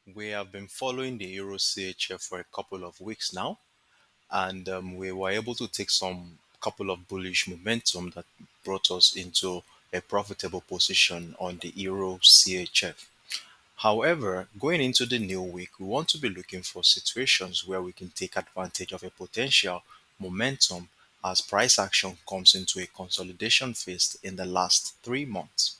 We have been following the Euro CHF for a couple of weeks now, and we were able to take some couple of bullish momentum that brought us into a profitable position on the Euro CHF. However, going into the new week, we want to be looking for situations where we can take advantage of a potential momentum as price action comes into a consolidation phase in the last 3 months.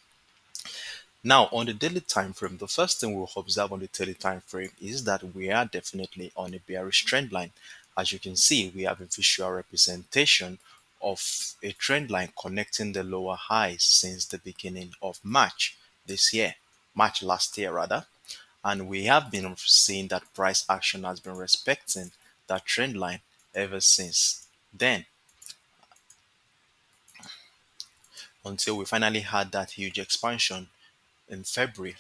Now, on the daily time frame, the first thing we'll observe on the daily time frame is that we are definitely on a bearish trend line. As you can see, we have a visual representation of a trend line connecting the lower highs since the beginning of March this year, March last year rather. And we have been seeing that price action has been respecting that trend line ever since then, until we finally had that huge expansion in February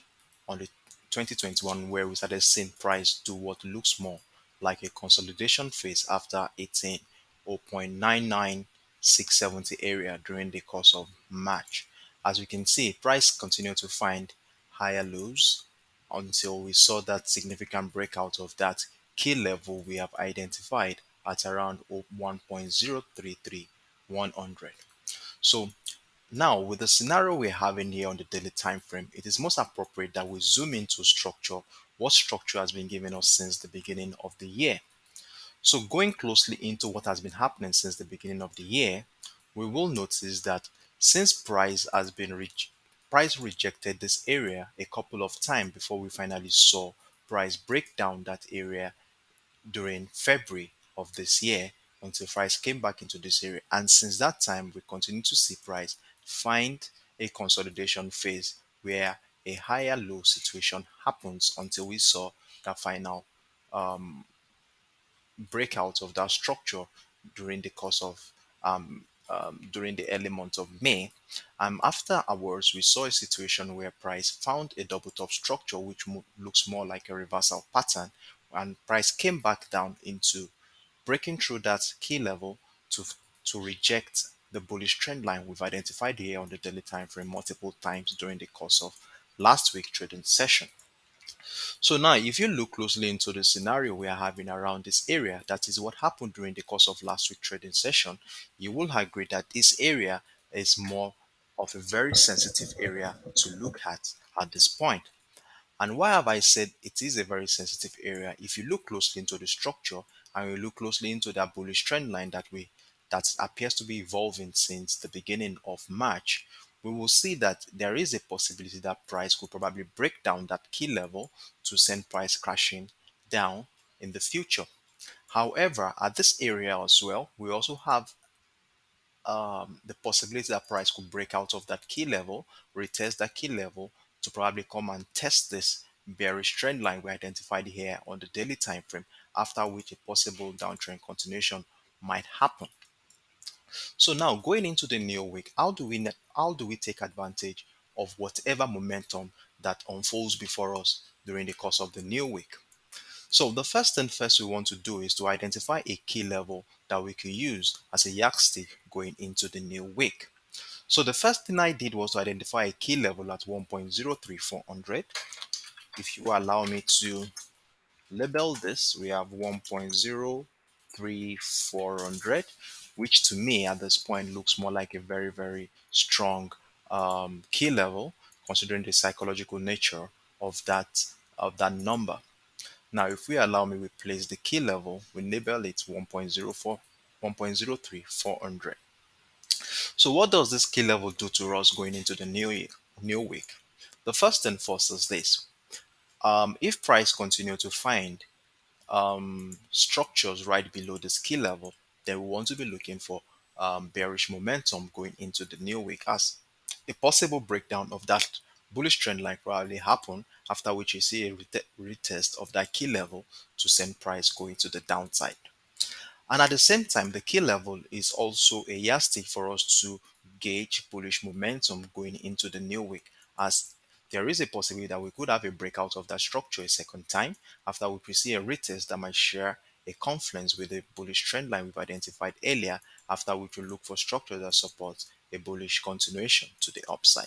on the 2021, where we started seeing price do what looks more like a consolidation phase after 18 0.99670 area during the course of March. As we can see, price continued to find higher lows until we saw that significant breakout of that key level we have identified at around 1.033100. So now, with the scenario we're having here on the daily time frame, it is most appropriate that we zoom into structure, what structure has been given us since the beginning of the year. So, going closely into what has been happening since the beginning of the year, we will notice that since price rejected this area a couple of times before we finally saw price break down that area during February of this year until price came back into this area. And since that time, we continue to see price find a consolidation phase where a higher low situation happens until we saw that final um, breakout of that structure during the course of during the early months of May. Afterwards, we saw a situation where price found a double top structure, which looks more like a reversal pattern, and price came back down into breaking through that key level to reject the bullish trend line we've identified here on the daily time frame multiple times during the course of last week trading session. So now, if you look closely into the scenario we are having around this area, that is what happened during the course of last week trading session, you will agree that this area is more of a very sensitive area to look at this point. And why have I said it is a very sensitive area? If you look closely into the structure and you look closely into that bullish trend line that appears to be evolving since the beginning of March, we will see that there is a possibility that price could probably break down that key level to send price crashing down in the future. However, at this area as well, we also have the possibility that price could break out of that key level, retest that key level to probably come and test this bearish trend line we identified here on the daily time frame, after which a possible downtrend continuation might happen. So now going into the new week, how do we take advantage of whatever momentum that unfolds before us during the course of the new week? So the first thing first we want to do is to identify a key level that we can use as a yardstick going into the new week. So the first thing I did was to identify a key level at 1.03400. If you allow me to label this, we have 1.03400, which to me at this point looks more like a very, very strong key level, considering the psychological nature of that number. Now, if we allow me, we place the key level, we label it 1.04, 1.03400. So what does this key level do to us going into the new week? The first and first is this. If price continue to find structures right below this key level, then we want to be looking for bearish momentum going into the new week, as a possible breakdown of that bullish trend line probably happen, after which you see a retest of that key level to send price going to the downside. And at the same time, the key level is also a yardstick for us to gauge bullish momentum going into the new week, as there is a possibility that we could have a breakout of that structure a second time, after which we see a retest that might share a confluence with the bullish trend line we've identified earlier, after which we look for structure that supports a bullish continuation to the upside.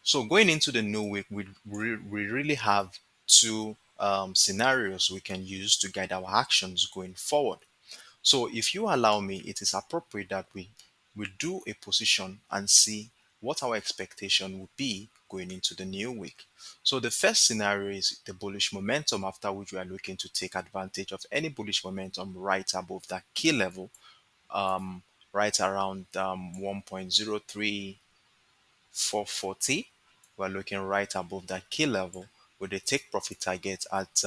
So going into the new week, we really have two scenarios we can use to guide our actions going forward. So if you allow me, it is appropriate that we do a position and see what our expectation would be going into the new week. So the first scenario is the bullish momentum, after which we are looking to take advantage of any bullish momentum right above that key level, um, right around 1.03 440. We're looking right above that key level with a take profit target at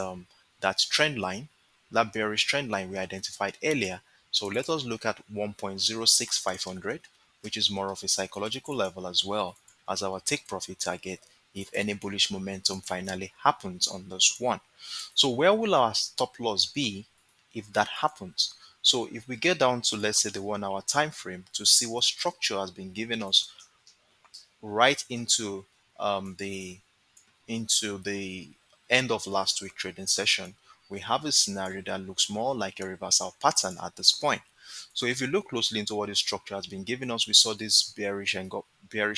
that trend line, that bearish trend line we identified earlier. So let us look at 1.06500, which is more of a psychological level as well as our take profit target if any bullish momentum finally happens on this one. So where will our stop loss be if that happens? So if we get down to, let's say, the 1 hour time frame to see what structure has been given us right the into the end of last week trading session, we have a scenario that looks more like a reversal pattern at this point. So if you look closely into what the structure has been giving us, we saw this bearish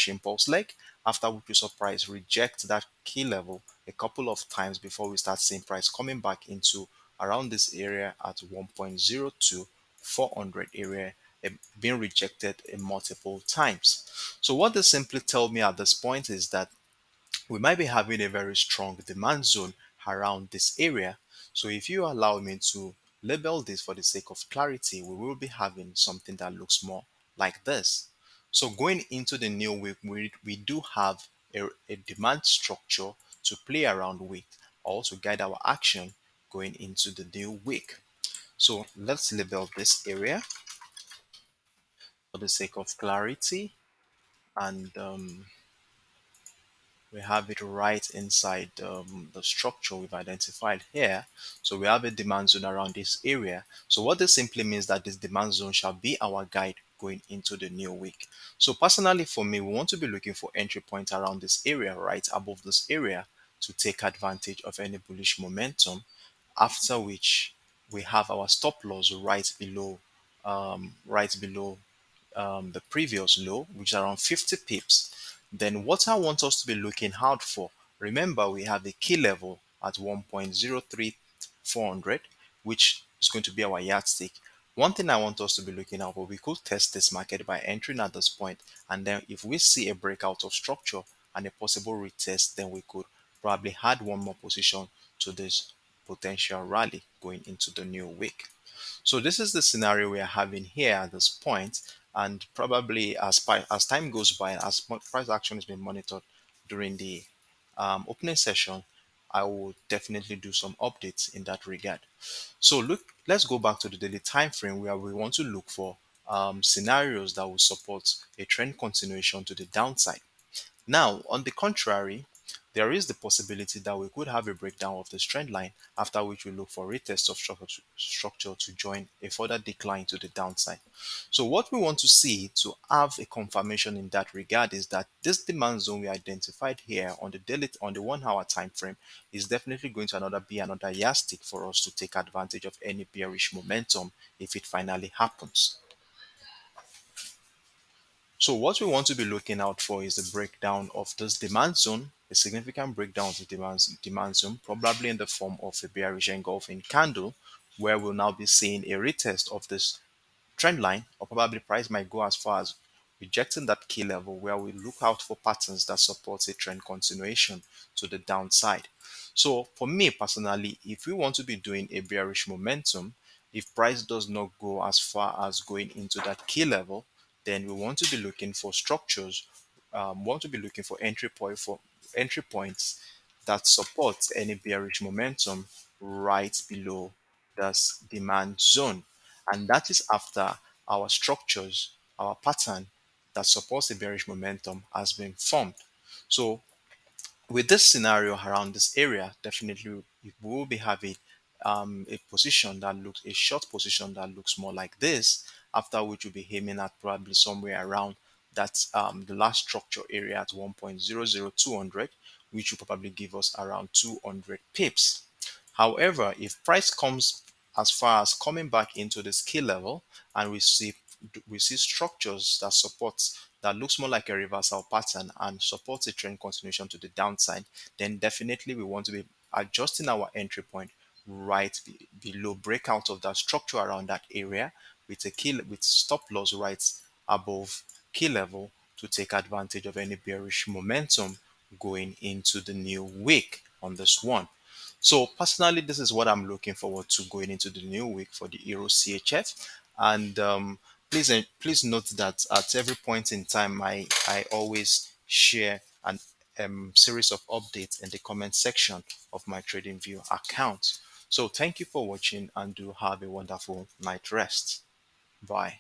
impulse leg, after which we saw price reject that key level a couple of times before we start seeing price coming back into around this area at 1.02 400 area, being rejected in multiple times. So what this simply tell me at this point is that we might be having a very strong demand zone around this area. So if you allow me to label this for the sake of clarity, we will be having something that looks more like this. So going into the new week, we do have a demand structure to play around with, or to guide our action going into the new week. So let's label this area for the sake of clarity, and we have it right inside the structure we've identified here. So we have a demand zone around this area. So what this simply means that this demand zone shall be our guide going into the new week. So personally for me, we want to be looking for entry points around this area, right above this area, to take advantage of any bullish momentum, after which we have our stop loss right below the previous low, which is around 50 pips. Then what I want us to be looking out for, remember we have a key level at 1.03400, which is going to be our yardstick. One thing I want us to be looking out for, we could test this market by entering at this point, and then if we see a breakout of structure and a possible retest, then we could probably add one more position to this potential rally going into the new week. So this is the scenario we are having here at this point, and probably as time goes by, as price action is being monitored during the opening session, I will definitely do some updates in that regard. So let's go back to the daily time frame where we want to look for scenarios that will support a trend continuation to the downside. Now, on the contrary, there is the possibility that we could have a breakdown of this trend line, after which we look for retest of structure to join a further decline to the downside. So what we want to see to have a confirmation in that regard is that this demand zone we identified here on the daily, on the 1 hour time frame, is definitely going to be another yardstick for us to take advantage of any bearish momentum if it finally happens. So what we want to be looking out for is the breakdown of this demand zone, a significant breakdown of the demand zone, probably in the form of a bearish engulfing candle, where we'll now be seeing a retest of this trend line, or probably price might go as far as rejecting that key level, where we look out for patterns that support a trend continuation to the downside. So for me personally, if we want to be doing a bearish momentum, if price does not go as far as going into that key level, then we want to be looking for structures, want to be looking for entry points that support any bearish momentum right below this demand zone. And that is after our structures, our pattern that supports a bearish momentum has been formed. So with this scenario around this area, definitely we will be having a short position that looks more like this, after which we'll be aiming at probably somewhere around that the last structure area at 1.00200, which will probably give us around 200 pips. However, if price comes as far as coming back into the skill level, and we see structures that support that looks more like a reversal pattern and supports a trend continuation to the downside, then definitely we want to be adjusting our entry point right below breakout of that structure around that area with a key with stop loss right above key level to take advantage of any bearish momentum going into the new week on this one. So personally, this is what I'm looking forward to going into the new week for the Euro CHF. And please note that at every point in time, I always share an series of updates in the comment section of my TradingView account. So thank you for watching and do have a wonderful night rest. Bye.